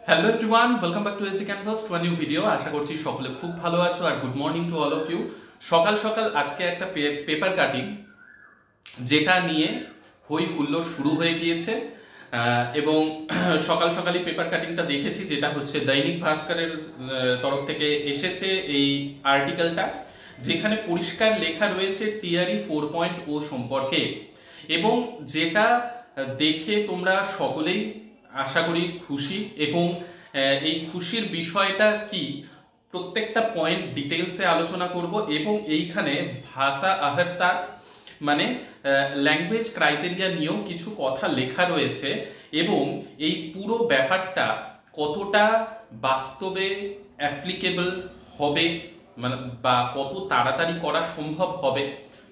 Hello everyone, welcome back to SD Canvas to a new video. আশা করছি সকলে খুব ভালো আছো আর good morning to all of you. সকাল সকাল আজকে একটা পেপার কাটিং যেটা নিয়ে হই হুল্লোড় শুরু হয়ে গিয়েছে এবং সকাল সকালই পেপার কাটিংটা দেখেছি, যেটা হচ্ছে দৈনিক ভাস্করের তরফ থেকে এসেছে এই আর্টিকেলটা, যেখানে পরিষ্কার লেখা রয়েছে টিআরই 4.0 সম্পর্কে, এবং যেটা দেখে তোমরা সকলেই আশা করি খুশি, এবং এই খুশির বিষয়টা কি প্রত্যেকটা পয়েন্ট ডিটেলসে আলোচনা করব। এবং এইখানে ভাষা আহর্তা মানে ল্যাঙ্গুয়েজ ক্রাইটেরিয়া নিয়েও কিছু কথা লেখা রয়েছে, এবং এই পুরো ব্যাপারটা কতটা বাস্তবে অ্যাপ্লিকেবল হবে, মানে বা কত তাড়াতাড়ি করা সম্ভব হবে,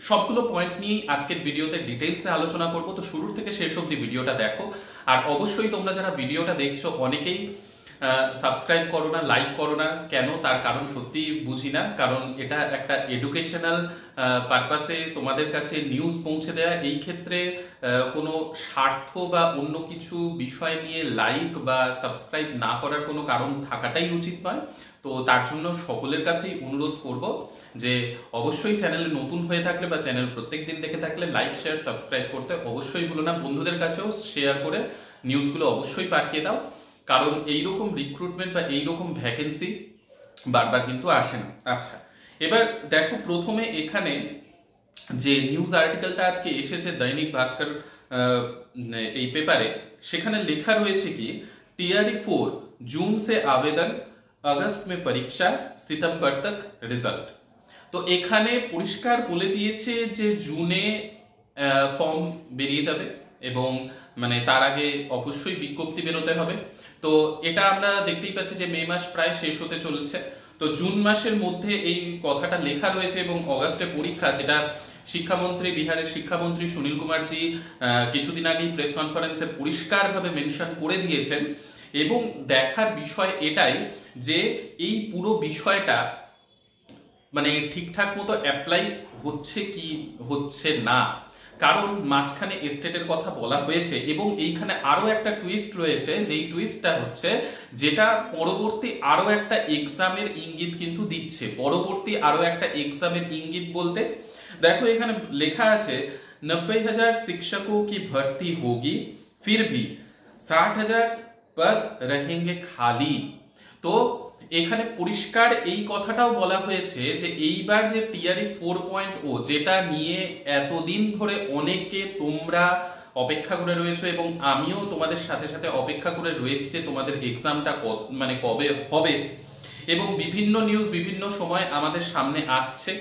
সবগুলো পয়েন্ট নিয়েই আজকের ভিডিওতে ডিটেইলসে আলোচনা করব। তো শুরু থেকে শেষ অবধি ভিডিওটা দেখো। আর অবশ্যই তোমরা যারা ভিডিওটা দেখছো অনেকেই সাবস্ক্রাইব করো না, লাইক করো না, কেন তার কারণ সত্যি বুঝি না। কারণ এটা একটা এডুকেশনাল পারপাসে তোমাদের কাছে নিউজ পৌঁছে দেয়া, এই ক্ষেত্রে কোনো স্বার্থ বা অন্য কিছু বিষয় নিয়ে লাইক বা সাবস্ক্রাইব না করার কোনো কারণ থাকাটাই উচিত নয়। তো তার জন্য সকলের কাছেই অনুরোধ করব যে অবশ্যই চ্যানেলে নতুন হয়ে থাকলে বা চ্যানেল প্রত্যেক দিন দেখে থাকলে লাইক শেয়ার সাবস্ক্রাইব করতে অবশ্যই ভুলো না। বন্ধুদের কাছেও শেয়ার করে নিউজগুলো অবশ্যই পাঠিয়ে দাও, কারণ এইরকম রিক্রুটমেন্ট বা এইরকম ভ্যাকেন্সি বারবার কিন্তু আসে না। আচ্ছা, এবার দেখো প্রথমে এখানে যে নিউজ আর্টিকেলটা আজকে এসেছে দৈনিক ভাস্কর এই পেপারে, সেখানে লেখা রয়েছে কি টিআরই 4 জুন সে আবেদন, আগস্ট মে পরীক্ষা, সিতম্বর তক রেজাল্ট। তো এখানে পরিষ্কার বলে দিয়েছে যে জুনে ফর্ম বেরিয়ে যাবে এবং মানে তার আগে অবশ্যই বিজ্ঞপ্তি বেরোতে হবে। তো এটা আমরা দেখতেই পাচ্ছি যে মে মাস প্রায় শেষ হতে চলেছে, তো জুন মাসের মধ্যে এই কথাটা লেখা রয়েছে। এবং অগাস্টে পরীক্ষা, যেটা শিক্ষামন্ত্রী, বিহারের শিক্ষামন্ত্রী সুনীল কুমারজি কিছুদিন আগেই প্রেস কনফারেন্সে পরিষ্কারভাবে মেনশন করে দিয়েছেন। এবং দেখার বিষয় এটাই যে এই পুরো বিষয়টা মানে ঠিকঠাক মতো অ্যাপ্লাই হচ্ছে কি হচ্ছে না, কারণ মাঝখানে এস্টেটের কথা বলা হয়েছে। এবং এইখানে আরো একটা টুইস্ট রয়েছে, যেই টুইস্টটা হচ্ছে যেটা পরবর্তী আরো একটা এক্সামের ইঙ্গিত কিন্তু দিচ্ছে। পরবর্তী আরো একটা এক্সামের ইঙ্গিত বলতে দেখো এখানে লেখা আছে 90,000 शिक्षकों की भर्ती होगी, फिर भी 60,000 पद रहेंगे खाली। তো এখানে পরিষ্কার এই কথাটাও বলা হয়েছে যে এইবার যে টিআরই 4.0 যেটা নিয়ে এতদিন ধরে অনেকে তোমরা অপেক্ষা করে রয়েছে, এবং আমিও তোমাদের সাথে সাথে অপেক্ষা করে রয়েছি যে তোমাদের এক্সামটা মানে কবে হবে, এবং বিভিন্ন নিউজ বিভিন্ন সময় আমাদের সামনে আসছে,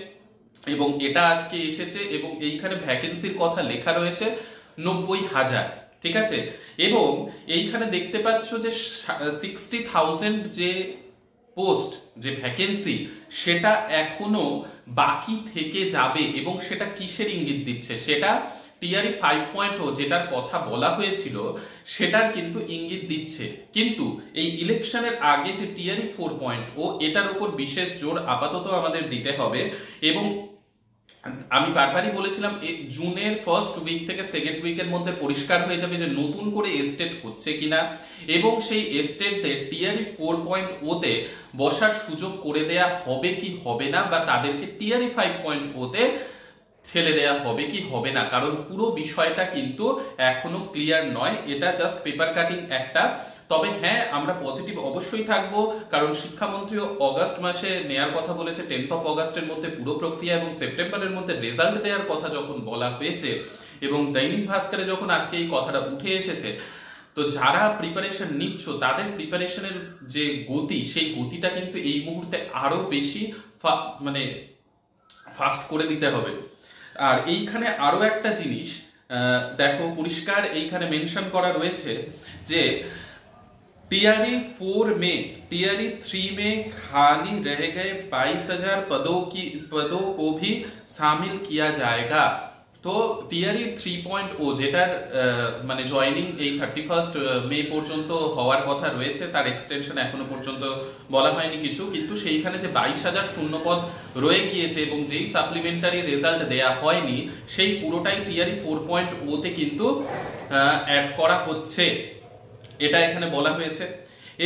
এবং এটা আজকে এসেছে। এবং এইখানে ভ্যাকেন্সির কথা লেখা রয়েছে 90,000, ঠিক আছে। এবং এইখানে দেখতে পাচ্ছ যে 60,000 যে পোস্ট, যে ভ্যাকেন্সি, সেটা এখনো বাকি থেকে যাবে। এবং সেটা কিসের ইঙ্গিত দিচ্ছে? সেটা টিআরই 5.0 যেটার কথা বলা হয়েছিল সেটার কিন্তু ইঙ্গিত দিচ্ছে। কিন্তু এই ইলেকশনের আগে যে টিআরই 4.0, এটার উপর বিশেষ জোর আপাতত আমাদের দিতে হবে। এবং আমি বারবারই বলেছিলাম জুনের ফার্স্ট উইক থেকে সেকেন্ড উইকের মধ্যে পরিষ্কার হয়ে যাবে যে নতুন করে এস্টেট হচ্ছে কিনা, এবং সেই এস্টেটদের টিআরই 4.0 তে বসার সুযোগ করে দেয়া হবে কি হবে না, বা তাদেরকে টিআরই 5.0 তে ঠেলে দেয়া হবে কি হবে না, কারণ পুরো বিষয়টা কিন্তু এখনো ক্লিয়ার নয়। এটা জাস্ট পেপার কাটিং একটা। তবে হ্যাঁ, আমরা পজিটিভ অবশ্যই থাকবো, কারণ শিক্ষামন্ত্রী অগাস্ট মাসে নেয়ার কথা বলেছে, 10th of অগাস্টের মধ্যে পুরো প্রক্রিয়া এবং সেপ্টেম্বরের মধ্যে রেজাল্ট দেওয়ার কথা যখন বলা হয়েছে, এবং দৈনিক ভাস্করে যখন আজকে এই কথাটা উঠে এসেছে, তো যারা প্রিপারেশন নিচ্ছ তাদের প্রিপারেশনের যে গতি, সেই গতিটা কিন্তু এই মুহূর্তে আরো বেশি মানে ফাস্ট করে দিতে হবে। আর এইখানে আরো একটা জিনিস দেখো পরিষ্কার এইখানে মেনশন করা রয়েছে যে टीआरई 4 में टीआरई 3 में खाली रह गए 22,000 पदों को भी शामिल किया जाएगा। তো টিআরই 3.0 যেটার মানে জয়েনিং এই 31 মে পর্যন্ত হওয়ার কথা রয়েছে, তার এক্সটেনশন এখনো পর্যন্ত বলা হয়নি কিছু, কিন্তু সেইখানে যে 22,000 শূন্যপদ রয়ে গিয়েছে এবং যেই সাপ্লিমেন্টারি রেজাল্ট দেয়া হয়নি, সেই পুরোটাই টিআরই 4.0 তে কিন্তু অ্যাড করা হচ্ছে, এটা এখানে বলা হয়েছে।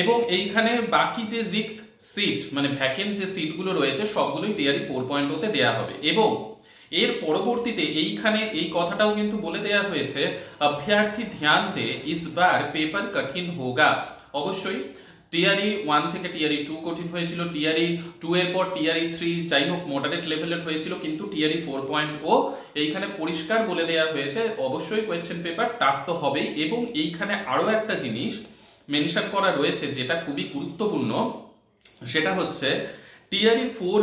এবং এইখানে বাকি যে রিক্ত সিট মানে ভ্যাকেন্ট যে সিটগুলো রয়েছে সবগুলোই টিআরই 4.0 তে দেয়া হবে। এবং এর পরবর্তীতে এইখানে এই কথাটাও কিন্তু বলে দেয়া হয়েছে, অভ্যর্থী ধ্যান দে ইস বার পেপার কঠিন হোগা। অবশ্যই টিআরই 1 থেকে টিআরই 2 কঠিন হয়েছিল, টিআরই 2 এর পর টিআরই 3 যাই হোক মডারেট লেভেলের হয়েছিল, কিন্তু টিআরই 4.0 এইখানে পরিষ্কার বলে দেয়া হয়েছে অবশ্যই কোয়েশ্চেন পেপার টাফ তো হবেই। এবং এইখানে আরো একটা জিনিস মেনশন করা রয়েছে যেটা খুবই গুরুত্বপূর্ণ, সেটা হচ্ছে টিआरई 4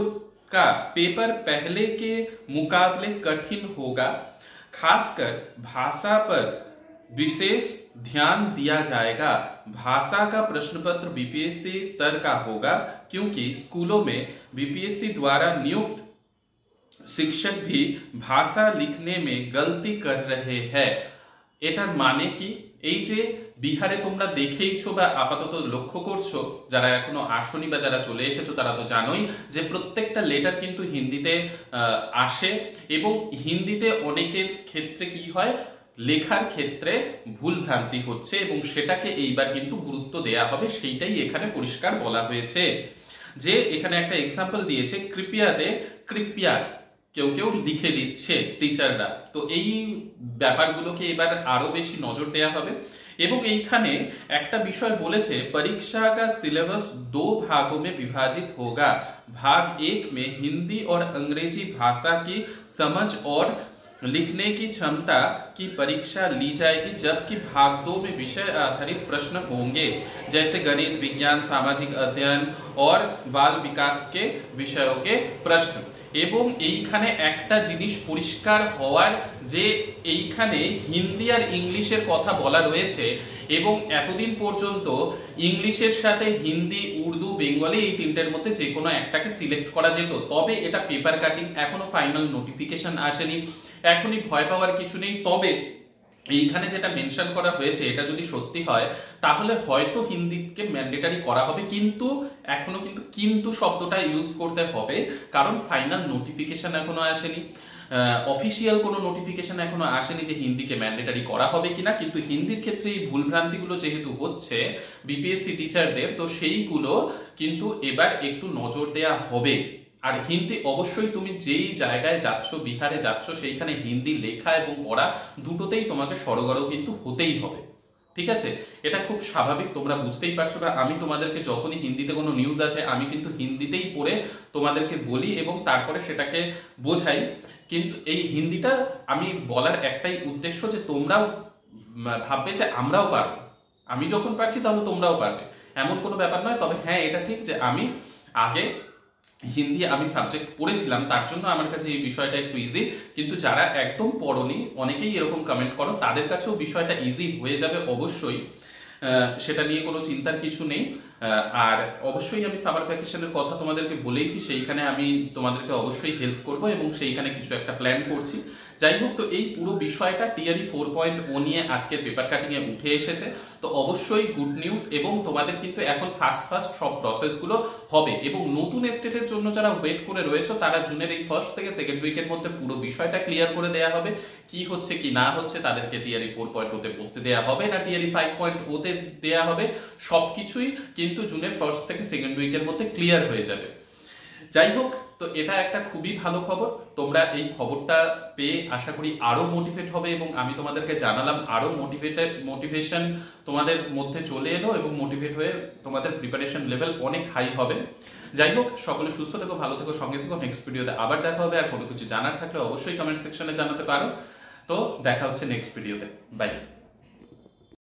का पेपर पहले के मुकाबले कठिन होगा, खासकर भाषा पर विशेष ध्यान दिया जाएगा। भाषा का प्रश्न पत्र बीपीएससी स्तर का होगा, क्योंकि स्कूलों में बीपीएससी द्वारा नियुक्त शिक्षक भी भाषा लिखने में गलती कर रहे हैं। এটার মানে কি, এই যে বিহারে তোমরা দেখেইছো বা আপাতত লক্ষ্য করছো, যারা এখনো আসনি বা যারা চলে এসেছো তারা তো জানোই যে প্রত্যেকটা লেটার কিন্তু হিন্দিতে আসে, এবং হিন্দিতে অনেকের ক্ষেত্রে কি হয়, লেখার ক্ষেত্রে ভুল ভ্রান্তি হচ্ছে, এবং সেটাকে এইবার কিন্তু গুরুত্ব দেয়া হবে, সেইটাই এখানে পরিষ্কার বলা হয়েছে। যে এখানে একটা এক্সাম্পল দিয়েছে, কৃপিয়াতে কৃপিয়া কেউ কেউ লিখে দিচ্ছে টিচাররা, তো এই ব্যাপারগুলোকে এবার আরো বেশি নজর দেওয়া হবে। এবং এইখানে একটা বিষয় বলেছে, परीक्षा का सिलेबस 2 भागों में विभाजित होगा, भाग 1 में हिंदी और अंग्रेजी भाषा की समझ और लिखने की क्षमता की परीक्षा ली जाएगी, जबकि भाग 2 में विषय आधारित प्रश्न होंगे, जैसे गणित, विज्ञान, सामाजिक अध्ययन और बाल विकास के विषयों के प्रश्न। এবং এইখানে একটা জিনিস পরিষ্কার হওয়ার, যে এইখানে হিন্দি আর ইংলিশের কথা বলা রয়েছে, এবং এতদিন পর্যন্ত ইংলিশের সাথে হিন্দি, উর্দু, বেঙ্গলি এই তিনটের মধ্যে যে কোনো একটাকে সিলেক্ট করা যেত, তবে এটা পেপার কাটিং, এখনো ফাইনাল নোটিফিকেশন আসেনি, এখনই ভয় পাওয়ার কিছু নেই। তবে এইখানে যেটা মেনশন করা হয়েছে এটা যদি সত্যি হয় তাহলে হয়তো হিন্দিকে ম্যান্ডেটারি করা হবে, কিন্তু এখনো কিন্তু শব্দটা ইউজ করতে হবে, কারণ ফাইনাল নোটিফিকেশন এখনো আসেনি, অফিসিয়াল কোনো নোটিফিকেশন এখনো আসেনি যে হিন্দিকে ম্যান্ডেটারি করা হবে কিনা। কিন্তু হিন্দির ক্ষেত্রে এই ভুলভ্রান্তিগুলো যেহেতু হচ্ছে বিপিএসসি টিচারদের, তো সেইগুলো কিন্তু এবার একটু নজর দেয়া হবে। আর হিন্দি অবশ্যই তুমি যেই জায়গায় যাচ্ছ, বিহারে যাচ্ছ, সেইখানে হিন্দি লেখা এবং পড়া দুটোতেই তোমাকে সড়গড় কিন্তু হতেই হবে, ঠিক আছে? এটা খুব স্বাভাবিক, তোমরা বুঝতেই পারছো। বা আমি তোমাদেরকে যখনই হিন্দিতে কোনো নিউজ আসে আমি কিন্তু হিন্দিতেই পড়ে তোমাদেরকে বলি এবং তারপরে সেটাকে বোঝাই। কিন্তু এই হিন্দিটা আমি বলার একটাই উদ্দেশ্য, যে তোমরাও ভাববে যে আমরাও পারবো, আমি যখন পারছি তাহলে তোমরাও পারবে, এমন কোনো ব্যাপার নয়। তবে হ্যাঁ, এটা ঠিক যে আমি আগে হিন্দি আমি সাবজেক্ট পড়েছিলাম, তার জন্য আমার কাছে এই বিষয়টা একটু ইজি। কিন্তু যারা একদম পড়োনি, অনেকেই এরকম কমেন্ট করো, তাদের কাছেও বিষয়টা ইজি হয়ে যাবে অবশ্যই, সেটা নিয়ে কোনো চিন্তার কিছু নেই। আর অবশ্যই আমি সামার ভ্যাকেশনের কথা তোমাদেরকে বলেইছি, সেইখানে আমি তোমাদেরকে অবশ্যই হেল্প করব এবং সেইখানে কিছু একটা প্ল্যান করছি। যাই হোক, তো এই পুরো বিষয়টা টিআরই 4.0 নিয়ে আজকের পেপার কাটিং এ উঠে এসেছে, তো অবশ্যই গুড নিউজ। এবং তোমাদের কিন্তু এখন ফার্স্ট সব প্রসেসগুলো হবে, এবং নতুন স্টেটের জন্য যারা ওয়েট করে রয়েছে তারা জুনের এই ফার্স্ট থেকে সেকেন্ড উইকের মধ্যে পুরো বিষয়টা ক্লিয়ার করে দেওয়া হবে, কি হচ্ছে কি না হচ্ছে, তাদেরকে টিআরই 4.0 তে বসতে দেওয়া হবে না টিআরই 5.0 তে দেওয়া হবে, সবকিছুই কিন্তু জুনের ফার্স্ট থেকে সেকেন্ড উইকের মধ্যে ক্লিয়ার হয়ে যাবে। যাই হোক, তো এটা একটা খুবই ভালো খবর। তোমরা এই খবরটা পেয়ে আশা করি আরো মোটিভেট হবে, এবং আমি তোমাদেরকে জানালাম আরো মোটিভেশন তোমাদের মধ্যে চলে এলো, এবং মোটিভেট হয়ে তোমাদের প্রিপারেশন লেভেল অনেক হাই হবে। যাই হোক, সকলে সুস্থ থেকো, ভালো থেকো, সঙ্গে থেকো। নেক্সট ভিডিওতে আবার দেখা হবে। আর কোনো কিছু জানার থাকলে অবশ্যই কমেন্ট সেকশনে জানাতে পারো। তো দেখা হচ্ছে নেক্সট ভিডিওতে। বাই।